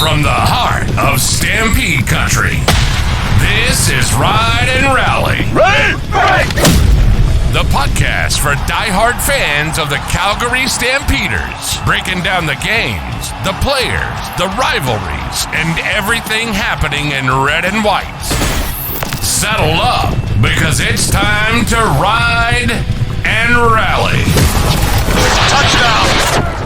From the heart of Stampede Country, this is Ride and Rally. The podcast for diehard fans of the Calgary Stampeders, breaking down the games, the players, the rivalries, and everything happening in red and white. Settle up, because it's time to ride and rally. Touchdown!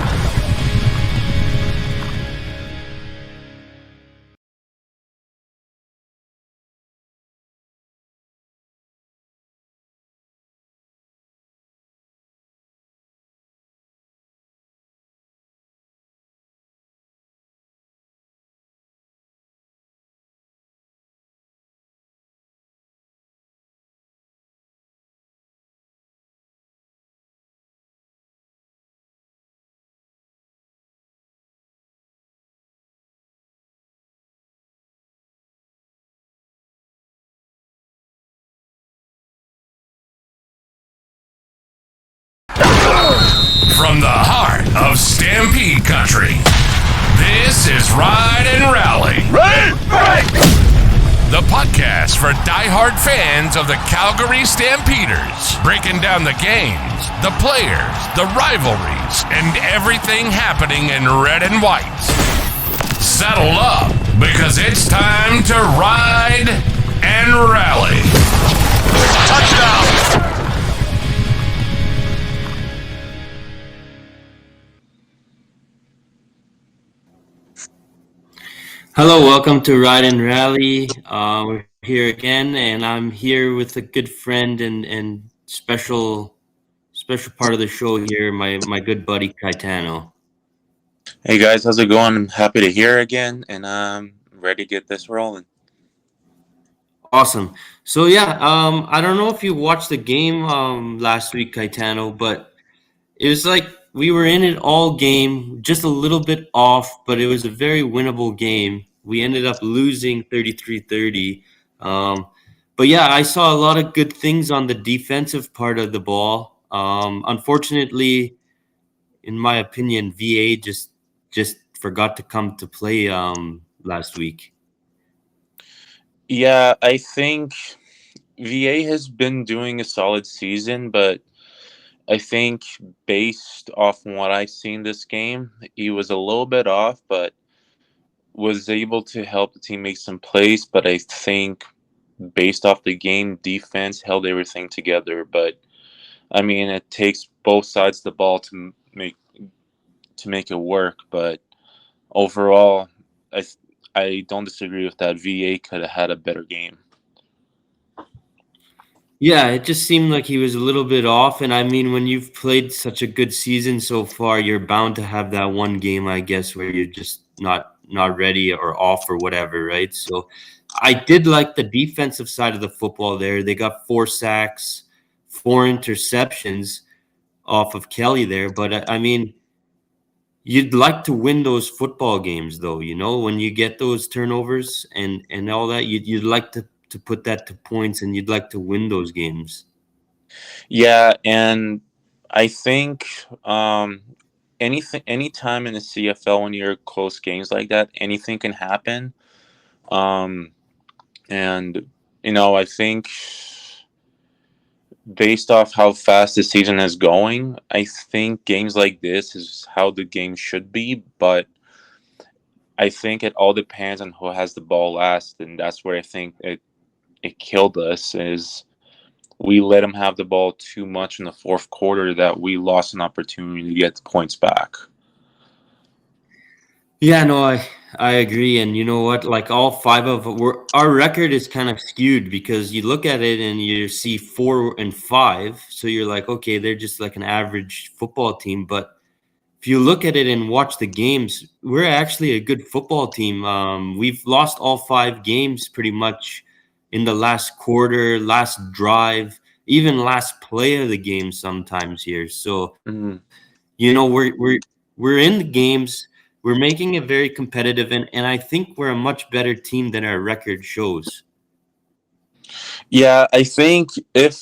From the heart of Stampede Country, this is Ride and Rally. The podcast for diehard fans of the Calgary Stampeders, breaking down the games, the players, the rivalries, and everything happening in red and white. Settle up, because it's time to ride and rally. Touchdown! Hello, welcome to Ride and Rally. We're here again, and I'm here with a good friend and special part of the show here, my good buddy Caetano. Hey guys, how's it going? I'm happy to hear again, and I'm ready to get this rolling. Awesome. So yeah, I don't know if you watched the game last week, Caetano, but it was like we were in it all game, just a little bit off, but it was a very winnable game. We ended up losing 33-30. But yeah, I saw a lot of good things on the defensive part of the ball. Unfortunately, in my opinion, VA just forgot to come to play last week. Yeah, I think VA has been doing a solid season, but I think based off what I've seen this game, he was a little bit off, but was able to help the team make some plays. But I think based off the game, defense held everything together. But I mean, it takes both sides of the ball to make it work. But overall, I don't disagree with that. VA could have had a better game. Yeah, it just seemed like he was a little bit off. And I mean, when you've played such a good season so far, you're bound to have that one game, I guess, where you're just not ready or off or whatever, right? So I did like the defensive side of the football there. They got 4 sacks, 4 interceptions off of Kelly there. But I mean, you'd like to win those football games, though, when you get those turnovers and all that, you'd like to put that to points, and you'd like to win those games. Yeah, and I think anytime in the CFL when you're close games like that, anything can happen. And I think based off how fast the season is going, I think games like this is how the game should be, but I think it all depends on who has the ball last, and that's where I think it killed us, is we let them have the ball too much in the fourth quarter that we lost an opportunity to get the points back. Yeah, no, I agree. And you know what? Like all 5 of our record is kind of skewed, because you look at it and you see 4 and 5. So you're like, okay, they're just like an average football team. But if you look at it and watch the games, we're actually a good football team. We've lost all 5 games pretty much in the last quarter, last drive, even last play of the game sometimes here. So, we're in the games. We're making it very competitive, and I think we're a much better team than our record shows. Yeah, I think if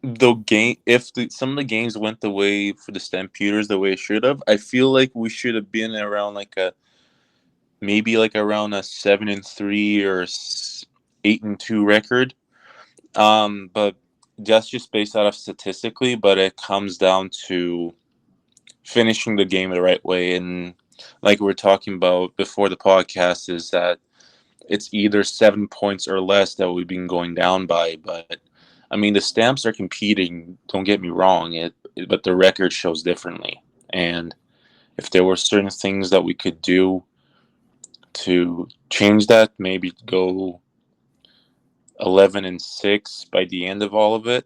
some of the games went the way for the Stampeders the way it should have, I feel like we should have been around like a maybe like around a 7-3 or 8-2 record. But that's just based out of statistically, but it comes down to finishing the game the right way. And like we were talking about before the podcast, is that it's either 7 points or less that we've been going down by. But I mean, the Stamps are competing. Don't get me wrong, but the record shows differently. And if there were certain things that we could do to change that, maybe go 11-6 by the end of all of it,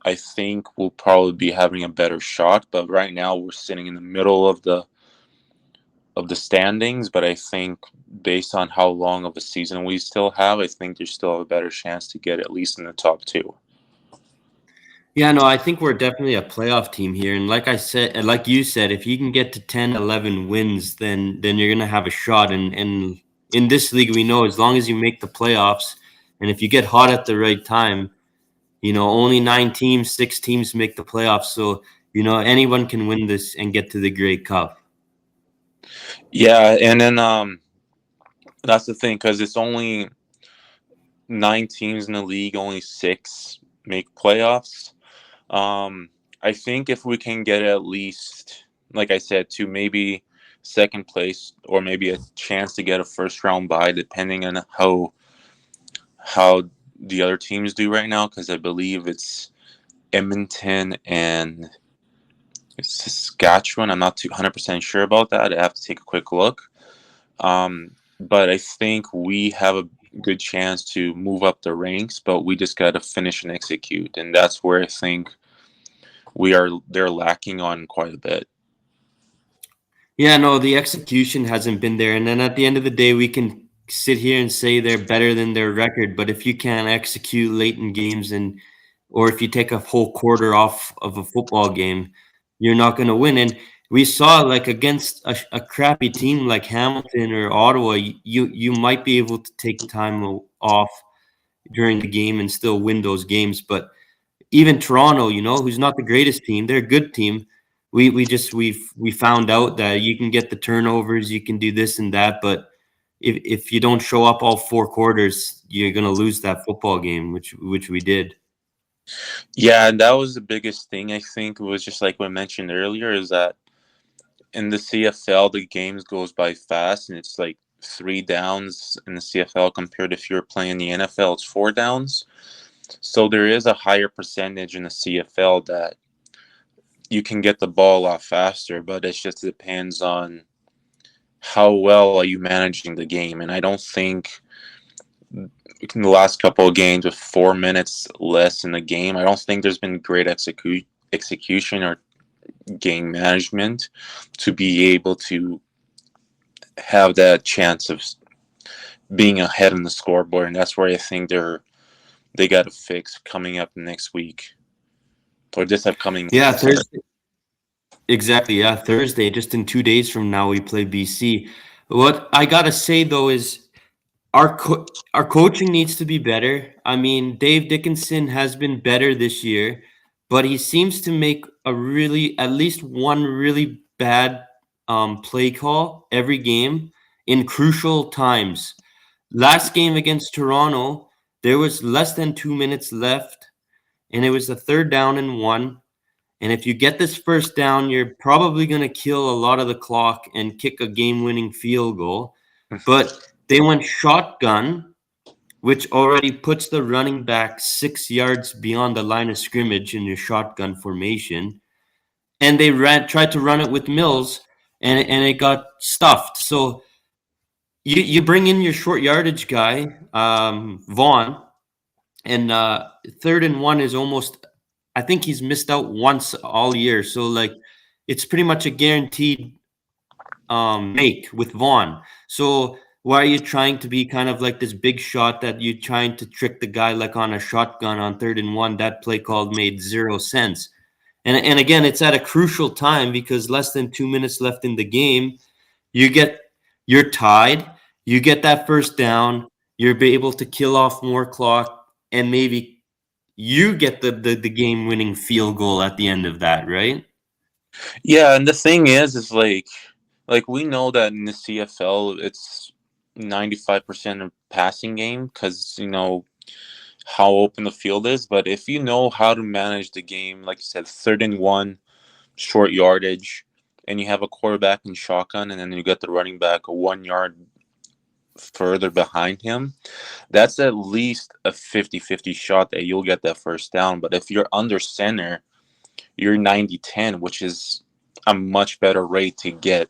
I think we'll probably be having a better shot. But right now we're sitting in the middle of the standings. But I think based on how long of a season we still have, I think there's still a better chance to get at least in the top two. Yeah, no, I think we're definitely a playoff team here. And like I said, and like you said, if you can get to 10, 11 wins, then you're gonna have a shot. And in this league, we know as long as you make the playoffs, and if you get hot at the right time, only 9 teams, 6 teams make the playoffs. So, anyone can win this and get to the Grey Cup. Yeah, and then that's the thing, because it's only 9 teams in the league, only 6 make playoffs. I think if we can get at least, like I said, to maybe second place or maybe a chance to get a first round bye, depending on how the other teams do right now, because I believe it's Edmonton and Saskatchewan. I'm not 100% sure about that. I have to take a quick look. But I think we have a good chance to move up the ranks, but we just got to finish and execute. And that's where I think they're lacking on quite a bit. Yeah, no, the execution hasn't been there. And then at the end of the day, we can sit here and say they're better than their record. But if you can't execute late in games or if you take a whole quarter off of a football game, you're not going to win. And we saw like against a crappy team like Hamilton or Ottawa, you might be able to take time off during the game and still win those games. But even Toronto, who's not the greatest team, they're a good team. We found out that you can get the turnovers, you can do this and that, but if you don't show up all 4 quarters, you're gonna lose that football game, which we did. Yeah, and that was the biggest thing. I think it was just like we mentioned earlier, is that in the CFL the games goes by fast, and it's like 3 downs in the CFL compared to if you're playing the NFL, it's 4 downs. So there is a higher percentage in the CFL that you can get the ball off faster, but it just depends on how well are you managing the game. And I don't think in the last couple of games with 4 minutes less in the game, I don't think there's been great execution or game management to be able to have that chance of being ahead in the scoreboard. And that's where I think they got to fix coming up next week or this upcoming. Yeah, Thursday. Exactly. Yeah, Thursday. Just in 2 days from now, we play BC. What I gotta say though is our coaching needs to be better. I mean, Dave Dickinson has been better this year, but he seems to make at least one really bad play call every game in crucial times. Last game against Toronto, there was less than 2 minutes left, and it was a 3rd down and 1. And if you get this first down, you're probably going to kill a lot of the clock and kick a game-winning field goal. But they went shotgun, which already puts the running back 6 yards beyond the line of scrimmage in your shotgun formation. And they tried to run it with Mills, and it got stuffed. So you bring in your short yardage guy, Vaughn, and 3rd and 1 is almost, I think he's missed out once all year. So like it's pretty much a guaranteed make with Vaughn. So why are you trying to be kind of like this big shot that you're trying to trick the guy like on a shotgun on 3rd and 1? That play call made 0 sense. And again, it's at a crucial time because less than 2 minutes left in the game. You're tied. You get that first down. You're able to kill off more clock, and maybe you get the game-winning field goal at the end of that, right? Yeah, and the thing is like Like we know that in the CFL, it's 95% of passing game because how open the field is. But if you know how to manage the game, like you said, 3rd and 1, short yardage, and you have a quarterback in shotgun, and then you get the running back a 1 yard further behind him, that's at least a 50-50 shot that you'll get that first down. But if you're under center, you're 90-10, which is a much better rate to get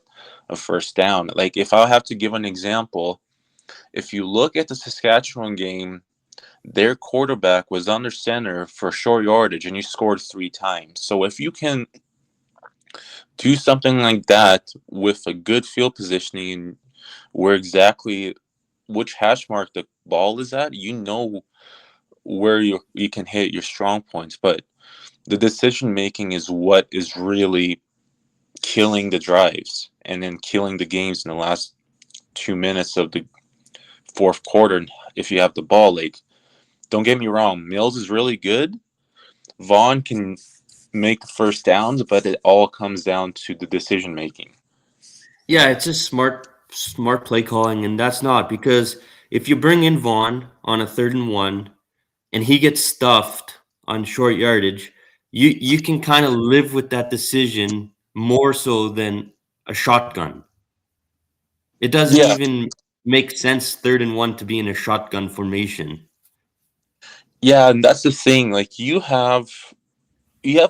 a first down. Like if I have to give an example, if you look at the Saskatchewan game, their quarterback was under center for short yardage and you scored 3 times. So if you can do something like that with a good field positioning where exactly which hash mark the ball is at, where you can hit your strong points. But the decision making is what is really killing the drives and then killing the games in the last 2 minutes of the fourth quarter. If you have the ball, like, don't get me wrong, Mills is really good. Vaughn can make the first downs, but it all comes down to the decision making. Yeah, it's just smart play calling, and that's not because if you bring in Vaughn on a 3rd and 1 and he gets stuffed on short yardage, you can kind of live with that decision more so than a shotgun. It doesn't Yeah, even make sense 3rd and 1 to be in a shotgun formation. yeah, and that's the thing. Like you have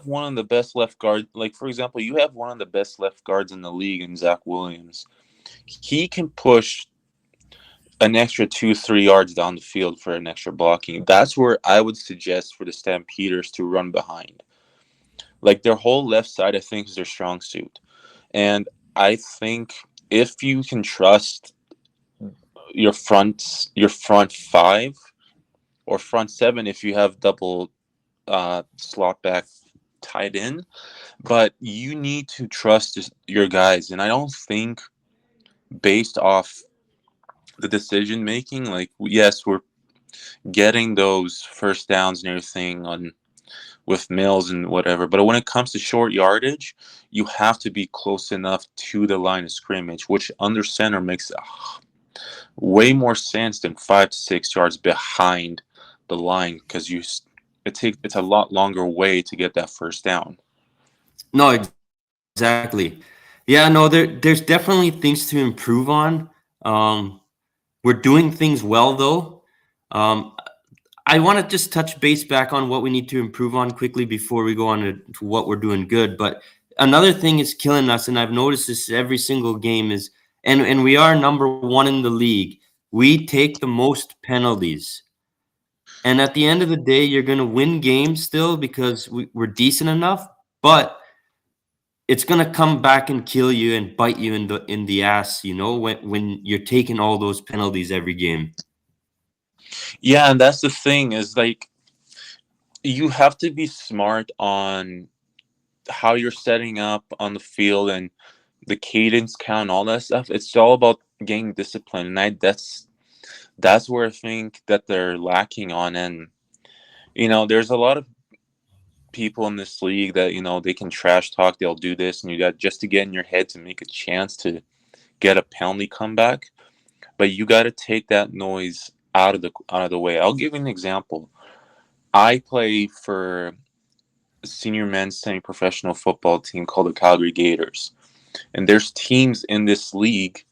one of the best left guard. Like for example, you have one of the best left guards in the league in Zach Williams. He can push an extra 2-3 yards down the field for an extra blocking. That's where I would suggest for the Stampeders to run behind. Like their whole left side, I think, is their strong suit, and I think if you can trust your front five or front seven, if you have double slot back tied in, but you need to trust your guys, and I don't think based off the decision making, like yes, we're getting those first downs and everything on with Mills and whatever. But when it comes to short yardage, you have to be close enough to the line of scrimmage, which under center makes way more sense than 5 to 6 yards behind the line because it's a lot longer way to get that first down. No, exactly. Yeah, no, there's definitely things to improve on. We're doing things well though. Um, I want to just touch base back on what we need to improve on quickly before we go on to what we're doing good. But another thing is killing us, and I've noticed this every single game is, and we are #1 in the league. We take the most penalties, and at the end of the day, you're going to win games still because we're decent enough, but it's going to come back and kill you and bite you in the ass. When you're taking all those penalties every game. Yeah, and that's the thing is like you have to be smart on how you're setting up on the field and the cadence count, all that stuff. It's all about getting discipline, and that's where I think that they're lacking on. And there's a lot of people in this league that they can trash talk, they'll do this, and you got just to get in your head to make a chance to get a penalty comeback. But you got to take that noise out of the way. I'll give you an example. I play for a senior men's semi-professional football team called the Calgary Gators, and there's teams in this league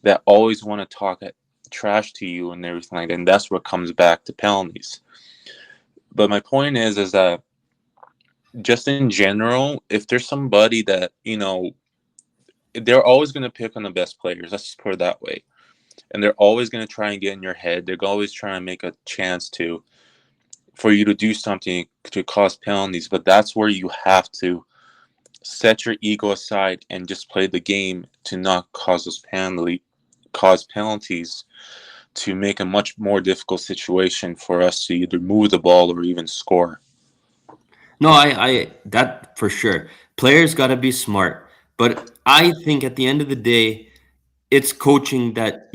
that always want to talk trash to you and everything like that, and that's what comes back to penalties. But my point is that just in general, if there's somebody that they're always going to pick on the best players. Let's just put it that way. And they're always going to try and get in your head. They're always trying to make a chance for you to do something to cause penalties. But that's where you have to set your ego aside and just play the game to not cause penalties to make a much more difficult situation for us to either move the ball or even score. No, I that for sure. Players got to be smart, but I think at the end of the day, it's coaching that,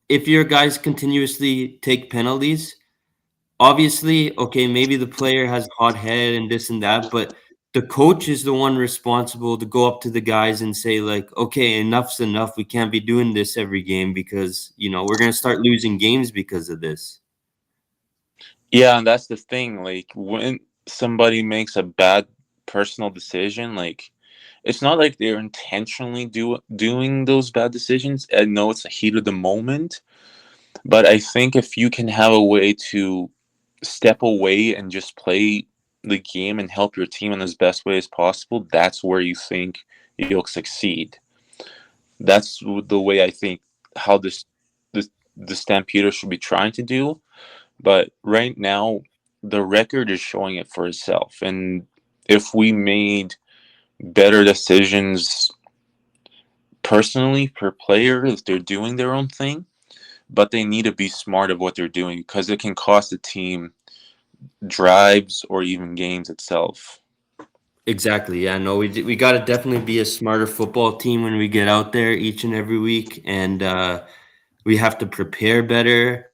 if your guys continuously take penalties, obviously, okay, maybe the player has hot head and this and that, but the coach is the one responsible to go up to the guys and say, like, okay, enough's enough. We can't be doing this every game because, we're going to start losing games because of this. Yeah, and that's the thing. Like when somebody makes a bad personal decision, like it's not like they're intentionally doing those bad decisions. I know it's the heat of the moment, but I think if you can have a way to step away and just play the game and help your team in as best way as possible, that's where you think you'll succeed. That's the way I think how the Stampeders should be trying to do. But right now, the record is showing it for itself. And if we made better decisions personally per player, if they're doing their own thing, but they need to be smart of what they're doing because it can cost the team drives or even games itself. Exactly. Yeah, no, we got to definitely be a smarter football team when we get out there each and every week. And we have to prepare better.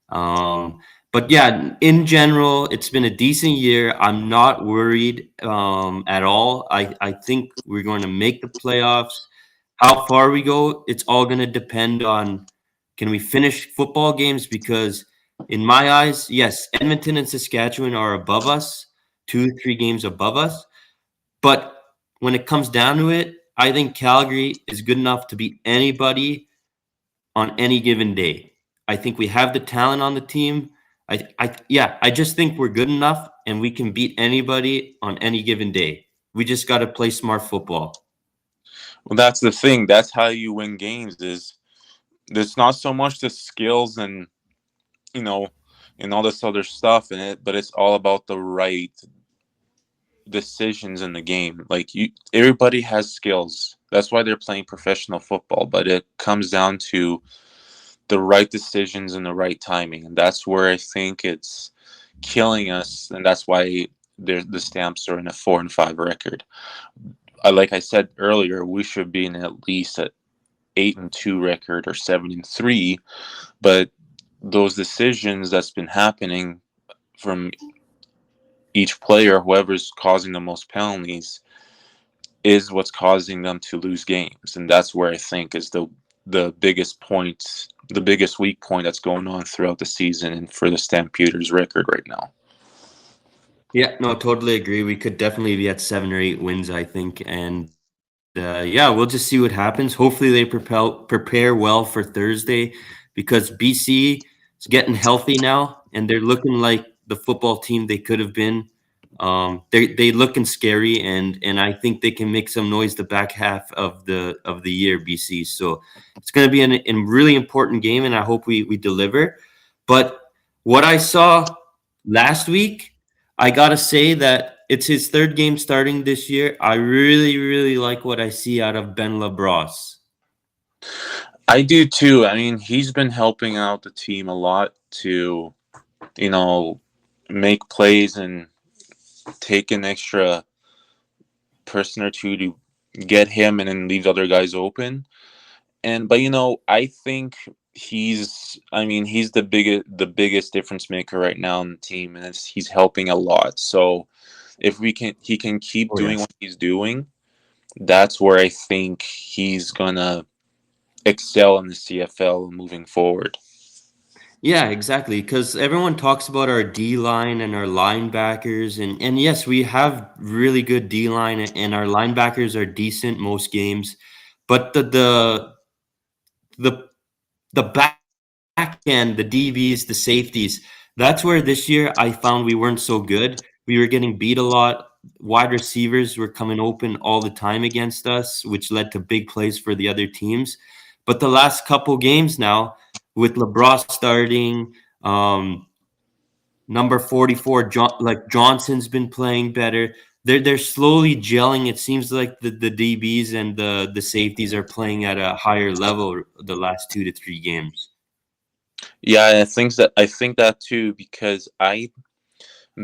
But yeah, in general, it's been a decent year. I'm not worried at all. I think we're going to make the playoffs. How far we go, it's all going to depend on can we finish football games? Because in my eyes, yes, Edmonton and Saskatchewan are above us, 2, 3 games above us. But when it comes down to it, I think Calgary is good enough to beat anybody on any given day. I think we have the talent on the team. I just think we're good enough and we can beat anybody on any given day. We just got to play smart football. Well, that's the thing. That's how you win games. Is there's not so much the skills and you know and all this other stuff in it, but it's all about the right decisions in the game. Like everybody has skills. That's why they're playing professional football. But it comes down to the right decisions and the right timing, and that's where I think it's killing us, and that's why the Stamps are in a 4-5 record. Like I said earlier, we should be in at least a 8-2 record or 7-3, but those decisions that's been happening from each player, whoever's causing the most penalties, is what's causing them to lose games, and that's where I think is the biggest point, the biggest weak point that's going on throughout the season and for the Stampeders record right now. Yeah, no, totally agree. We could definitely be at 7 or 8 wins, I think, and yeah, we'll just see what happens. Hopefully, they prepare well for Thursday because BC is getting healthy now, and they're looking like the football team they could have been. They looking scary, and I think they can make some noise the back half of the year. BC, so it's going to be a really important game, and I hope we deliver. But what I saw last week, I gotta say that it's his third game starting this year. I really, really like what I see out of Ben LaBrosse. I do too. I mean, he's been helping out the team a lot to, you know, make plays and take an extra person or two to get him and then leave the other guys open. And but I think he's the biggest difference maker right now in the team, and he's helping a lot. So if he can keep Oh doing yeah. what he's doing, that's where I think he's gonna excel in the CFL moving forward. Yeah, exactly. Because everyone talks about our D line and our linebackers, and yes, we have really good D line, and our linebackers are decent most games, but the the back end, the DBs, the safeties, that's where this year I found we weren't so good. We were getting beat a lot. Wide receivers were coming open all the time against us, which led to big plays for the other teams. But the last couple games now, with LeBron starting, number 44, Johnson's been playing better. They're slowly gelling. It seems like the DBs and the safeties are playing at a higher level the last 2 to 3 games. Yeah, I think that too because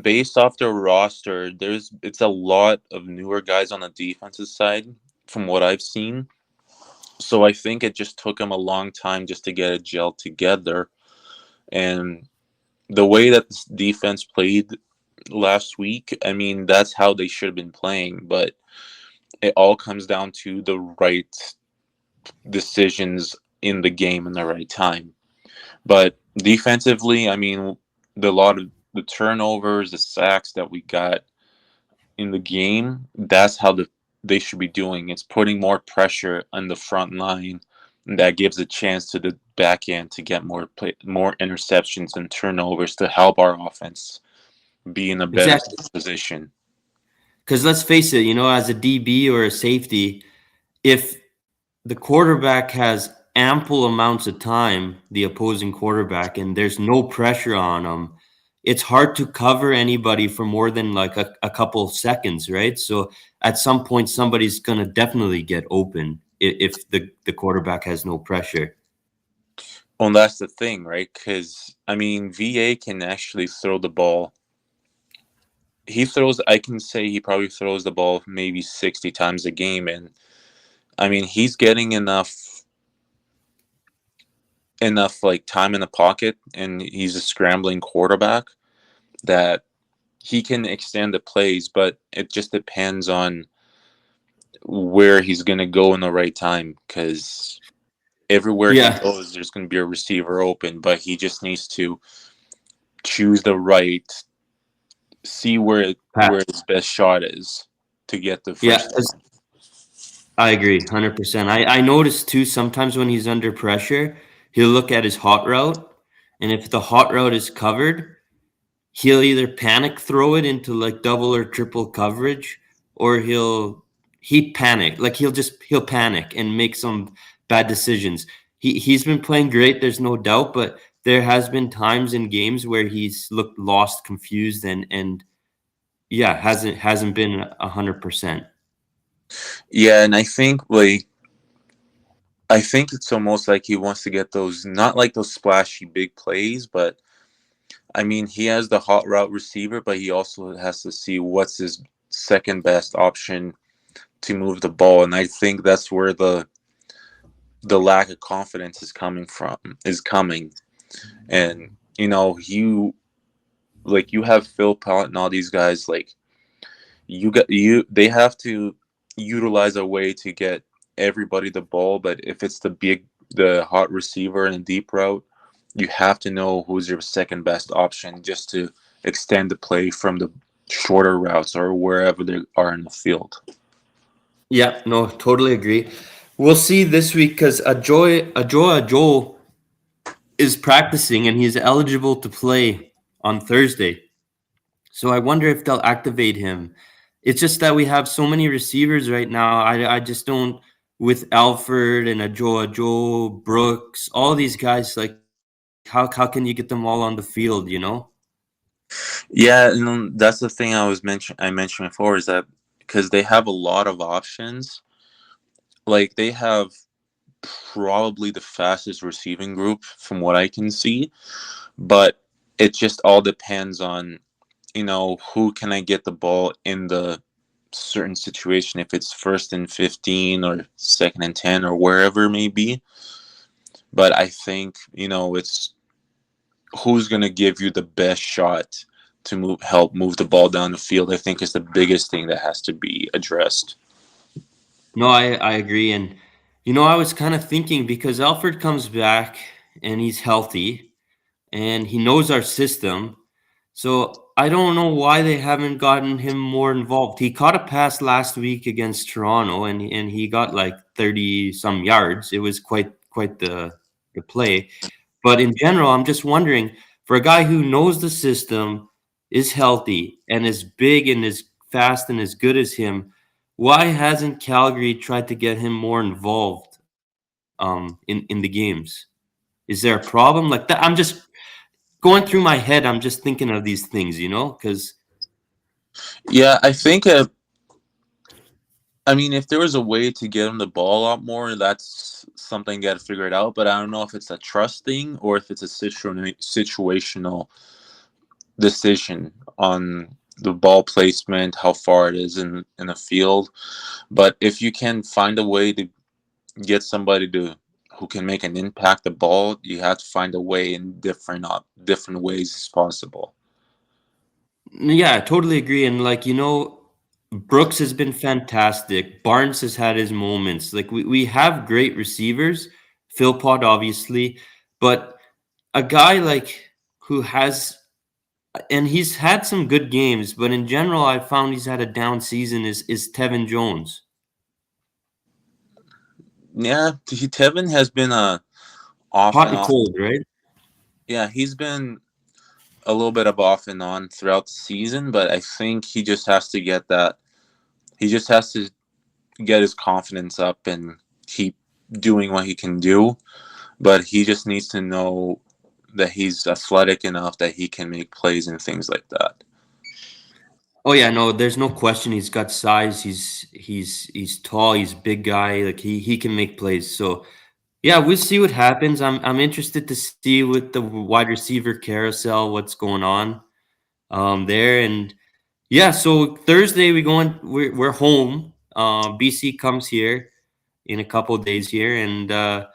based off their roster, it's a lot of newer guys on the defensive side from what I've seen. So I think it just took them a long time just to get it gelled together. And the way that this defense played last week, I mean, that's how they should have been playing, but it all comes down to the right decisions in the game in the right time. But defensively, I mean, the lot of the turnovers, the sacks that we got in the game, that's how they should be doing. It's putting more pressure on the front line, and that gives a chance to the back end to get more interceptions and turnovers to help our offense be in a better Exactly. position. Because let's face it, as a DB or a safety, if the quarterback has ample amounts of time, the opposing quarterback, and there's no pressure on him, it's hard to cover anybody for more than like a couple seconds, right? So at some point, somebody's going to definitely get open if the quarterback has no pressure. Well, that's the thing, right? Because, I mean, VA can actually throw the ball. I can say he probably throws the ball maybe 60 times a game. And, I mean, he's getting enough like time in the pocket, and he's a scrambling quarterback that he can extend the plays, but it just depends on where he's going to go in the right time, because everywhere he Yeah, goes, there's going to be a receiver open, but he just needs to choose the right, see where his best shot is to get the yeah, first. I agree, 100%. I noticed too, sometimes when he's under pressure, he'll look at his hot route, and if the hot route is covered, he'll either panic throw it into like double or triple coverage, or he panic. Like he'll panic and make some bad decisions. He's been playing great, there's no doubt, but there has been times in games where he's looked lost, confused, and yeah, hasn't been 100%. Yeah, and I think it's almost like he wants to get those, not like those splashy big plays, but I mean, he has the hot route receiver, but he also has to see what's his second best option to move the ball, and I think that's where the lack of confidence is coming. And you have Phil Pellet and all these guys, like they have to utilize a way to get everybody the ball, but if it's the hot receiver and a deep route, you have to know who's your second best option just to extend the play from the shorter routes or wherever they are in the field. Yeah, no, totally agree. We'll see this week because Ajoa is practicing and he's eligible to play on Thursday. So I wonder if they'll activate him. It's just that we have so many receivers right now. I just don't, with Alfred and Joe, Brooks, all these guys, like how can you get them all on the field, Yeah, and that's the thing I mentioned before, is that because they have a lot of options, like they have probably the fastest receiving group from what I can see, but it just all depends on, who can I get the ball in the certain situation, if it's 1st and 15 or 2nd and 10 or wherever it may be. But I think, it's who's going to give you the best shot to help move the ball down the field, I think, is the biggest thing that has to be addressed. No, I agree. And, I was kind of thinking because Alfred comes back and he's healthy and he knows our system. So I don't know why they haven't gotten him more involved. He caught a pass last week against Toronto and he got like 30 some yards. It was quite the play. But in general, I'm just wondering, for a guy who knows the system, is healthy and is big and is fast and as good as him, why hasn't Calgary tried to get him more involved in the games? Is there a problem like that? I'm just going through my head. I'm just thinking of these things, because Yeah, I think I mean, if there was a way to get him the ball a lot more, that's something you got to figure it out. But I don't know if it's a trust thing or if it's a situational decision on the ball placement, how far it is in the field. But if you can find a way to get somebody who can make an impact the ball, you have to find a way in different ways as possible. Yeah, I totally agree. And like, Brooks has been fantastic. Barnes has had his moments. Like we have great receivers, Philpott obviously, but a guy like who has and he's had some good games, but in general I found he's had a down season is Tevin Jones. Yeah, Tevin has been off Hot and and off. cold, right? Yeah, he's been a little bit of off and on throughout the season, but I think he just has to get that. He just has to get his confidence up and keep doing what he can do. But he just needs to know that he's athletic enough that he can make plays and things like that. Oh yeah, no, there's no question he's got size. He's tall, he's a big guy. Like he can make plays. So yeah, we'll see what happens. I'm interested to see with the wide receiver carousel what's going on there. And yeah, so Thursday we're home. BC comes here in a couple of days here, and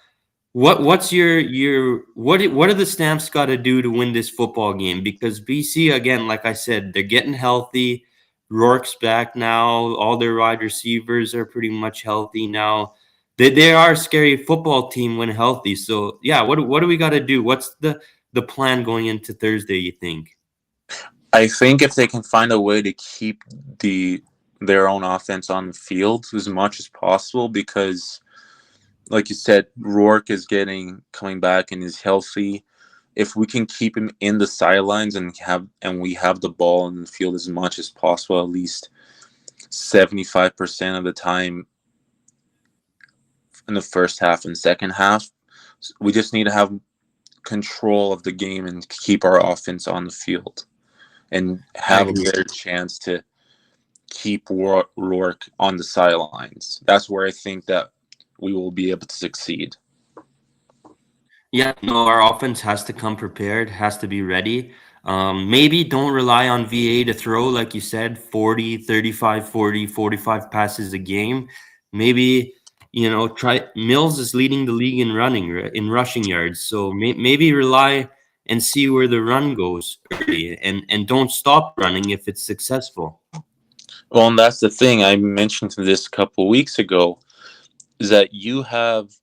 what's what are the Stamps got to do to win this football game? Because BC, again, like I said, they're getting healthy. Rourke's back now. All their wide receivers are pretty much healthy now. They are a scary football team when healthy. So yeah, what do we got to do? What's the plan going into Thursday, you think? I think if they can find a way to keep their own offense on the field as much as possible, because like you said, Rourke is coming back and is healthy. If we can keep him in the sidelines and we have the ball in the field as much as possible, at least 75% of the time in the first half and second half, we just need to have control of the game and keep our offense on the field and I have a agree. better chance to keep Rourke on the sidelines. That's where I think that we will be able to succeed. Yeah, no, our offense has to come prepared, has to be ready. Maybe don't rely on VA to throw, like you said, 40, 35, 40, 45 passes a game. Maybe, try Mills is leading the league in running, in rushing yards. So maybe rely and see where the run goes early and don't stop running if it's successful. Well, and that's the thing I mentioned this a couple weeks ago, is that you have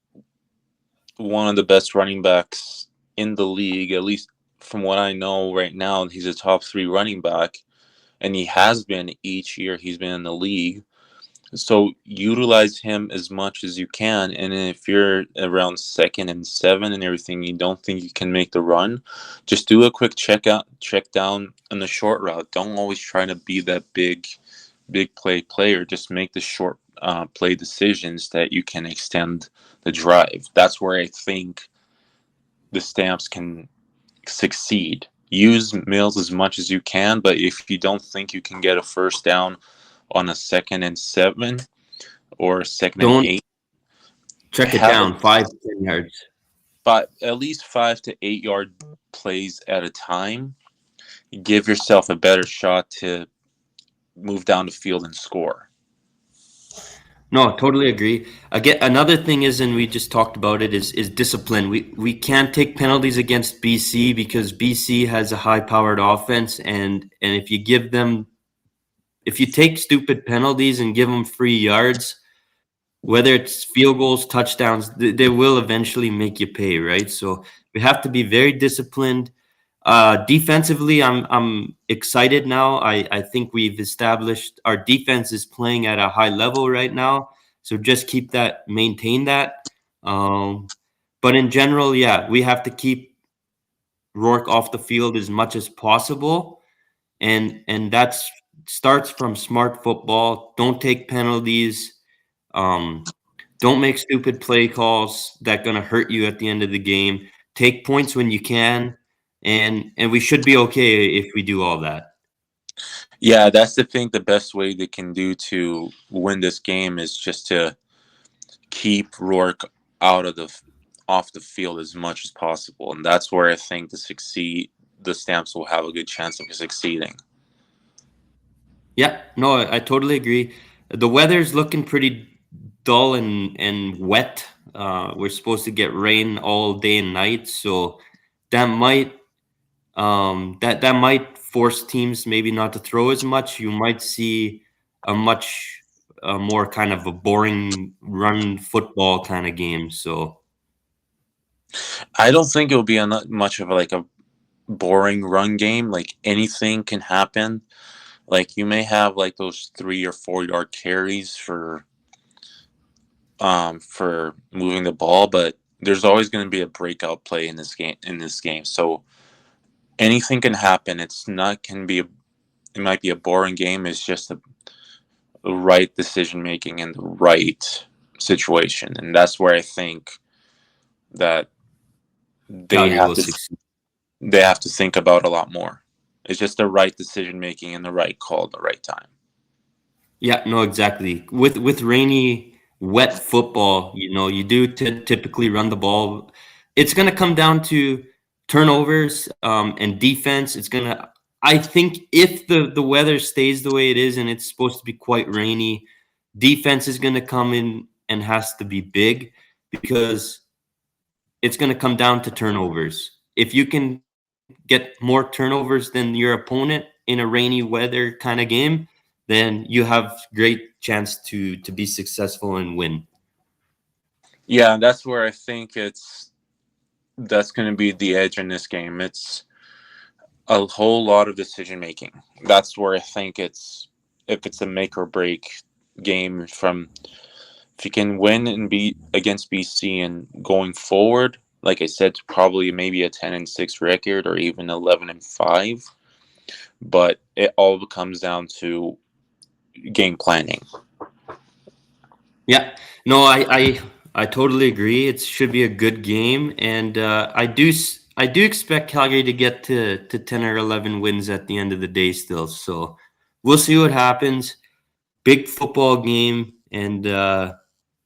one of the best running backs in the league, at least from what I know right now. He's a top 3 running back, and he has been each year he's been in the league. So utilize him as much as you can. And if you're around 2nd and 7 and everything, you don't think you can make the run, just do a quick check down on the short route. Don't always try to be that big play player. Just make the short play decisions that you can extend the drive. That's where I think the Stamps can succeed. Use Mills as much as you can, but if you don't think you can get a first down on a 2nd and 7 or 2nd and 8, Don't check it have down 5 to 10 yards. at least 5 to 8 yard plays at a time. Give yourself a better shot to move down the field and score. No, totally agree. Again, another thing is, and we just talked about it, is discipline. We can't take penalties against BC because BC has a high-powered offense, and if you take stupid penalties and give them free yards, whether it's field goals, touchdowns, they will eventually make you pay, right? So we have to be very disciplined. Defensively, I'm excited now. I think we've established our defense is playing at a high level right now. So just maintain that. But in general, yeah, we have to keep Rourke off the field as much as possible, and that's starts from smart football. Don't take penalties. Um, don't make stupid play calls that gonna hurt you at the end of the game. Take points when you can, and we should be okay if we do all that. Yeah, that's the thing. The best way they can do to win this game is just to keep Rourke out of off the field as much as possible, and that's where I think the Stamps will have a good chance of succeeding. Yeah, no, I totally agree. The weather's looking pretty dull and wet. We're supposed to get rain all day and night, so that might that might force teams maybe not to throw as much. You might see a much more kind of a boring run football kind of game. So I don't think it'll be much of like a boring run game. Like anything can happen. Like you may have like those 3 or 4 yard carries for moving the ball, but there's always going to be a breakout play in this game. So anything can happen. It might be a boring game. It's just the right decision making in the right situation, and that's where I think that they Calgary have will to succeed. they have to think about a lot more. It's just the right decision making and the right call at the right time. Yeah, no, exactly. With rainy, wet football, you do typically run the ball. It's going to come down to turnovers and defense. I think if the weather stays the way it is and it's supposed to be quite rainy, defense is going to come in and has to be big because it's going to come down to turnovers. If you can get more turnovers than your opponent in a rainy weather kind of game, then you have great chance to be successful and win. Yeah, that's where I think that's going to be the edge in this game. It's a whole lot of decision making. That's where I think if it's a make or break game from if you can win and beat against BC and going forward, like I said, probably maybe a 10-6 record or even 11-5. But it all comes down to game planning. Yeah, no, I totally agree. It should be a good game, and I do expect Calgary to get to 10 or 11 wins at the end of the day still. So we'll see what happens. Big football game, and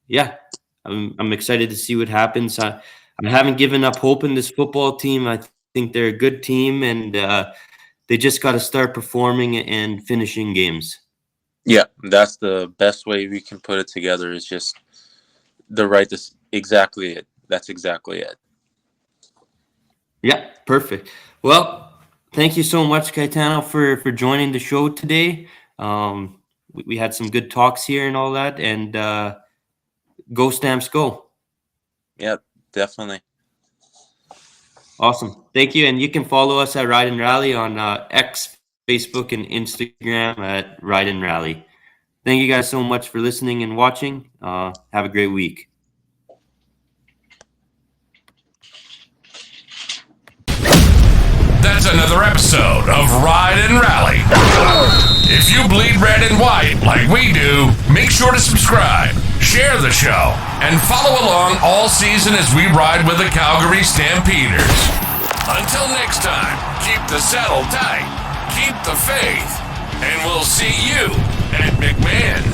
yeah, I'm excited to see what happens. I haven't given up hope in this football team. I think they're a good team, and they just got to start performing and finishing games. Yeah, that's the best way we can put it together. Is just the right. This exactly it. That's exactly it. Yeah, perfect. Well, thank you so much, Caetano, for joining the show today. We had some good talks here and all that, and go Stamps, go! Yeah, definitely. Awesome, thank you, and you can follow us at Ride and Rally on X, Facebook, and Instagram at Ride and Rally. Thank you guys so much for listening and watching. Have a great week. That's another episode of Ride and Rally. If you bleed red and white like we do, make sure to subscribe, share the show, and follow along all season as we ride with the Calgary Stampeders. Until next time, keep the saddle tight, keep the faith, and we'll see you at McMahon.